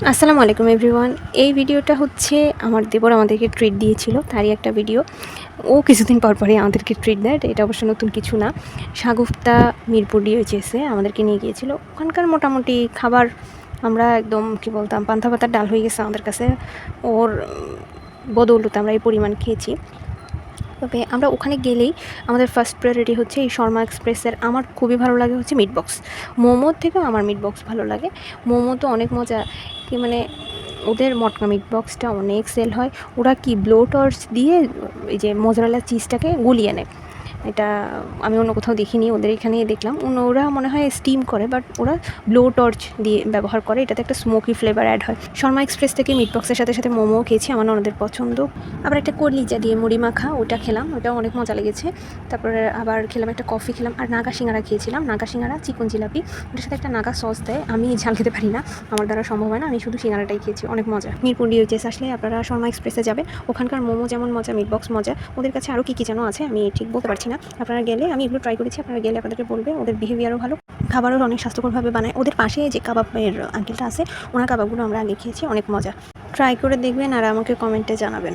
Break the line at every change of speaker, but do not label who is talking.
আসসালামু আলাইকুম এভরিওয়ান। এই ভিডিওটা হচ্ছে আমার দেবর আমাদেরকে ট্রিট দিয়েছিল, তারই একটা ভিডিও। ও কিছুদিন পর পরই আমাদেরকে ট্রিট দেয়, এটা অবশ্য নতুন কিছু না। শাগুফতা মিরপুর ডিওএইচএসে আমাদেরকে নিয়ে গিয়েছিল। ওখানকার মোটামুটি খাবার আমরা একদম কি বলতাম পান্তা ভাতার ডাল হয়ে গেছে আমাদের কাছে। ওর বদৌলতে আমরা এই পরিমাণ খেয়েছি। তবে আমরা ওখানে গেলেই আমাদের ফার্স্ট প্রায়োরিটি হচ্ছে এই শর্মা এক্সপ্রেসের। আমার খুবই ভালো লাগে হচ্ছে মিট বক্স। মোমোর থেকেও আমার মিট বক্স ভালো লাগে। মোমো তো অনেক মজা, কি মানে ওদের মটকা মিট বক্সটা অনেক সেল হয়। ওরা কি ব্লো টর্চ দিয়ে এই যে মোজারেলা চিজটাকে গলিয়ে নেয়। এটা আমি অন্য কোথাও দেখিনি, ওদের এখানেই দেখলাম। ওরা মনে হয় স্টিম করে, বাট ওরা ব্লো টর্চ দিয়ে ব্যবহার করে, এটাতে একটা স্মোকি ফ্লেভার অ্যাড হয়। শর্মা এক্সপ্রেস থেকে মিট বক্সের সাথে সাথে মোমোও খেয়েছি, আমার ওনাদের পছন্দ। আবার একটা কলিজা দিয়ে মুড়ি মাখা ওটা খেলাম, ওটাও অনেক মজা লেগেছে। তারপরে আবার খেলাম একটা কফি খেলাম, আর নাগা সিঙ্গারা খেয়েছিলাম। নাগা সিঙ্গারা চিকন জিলাপি, ওটার সাথে একটা নাগা সস দেয়। আমি ঝাল খেতে পারি না, আমার দ্বারা সম্ভব হয় না, আমি শুধু সিঙ্গারাটাই খেয়েছি, অনেক মজা। মিরপুর ডিওএইচএস আসলে আপনারা শর্মা এক্সপ্রেসে যাবেন, ওখানকার মোমো যেমন মজা, মিট বক্স মজা, ওদের কাছে আরও কী কী যেন আছে আমি ঠিক বলতে পারছি না। আপনারা গেলে, আমি এগুলো ট্রাই করেছি, আপনারা গেলে আপনাদেরকে বলবে। ওদের বিহেভিয়ারও ভালো, খাবারও অনেক স্বাস্থ্যকরভাবে বানায়। ওদের পাশে যে কাবাবের আঙ্কেলটা আছে, ওনার কাবাবগুলো আমরা আগে খেয়েছি, অনেক মজা। ট্রাই করে দেখবেন আর আমাকে কমেন্টে জানাবেন।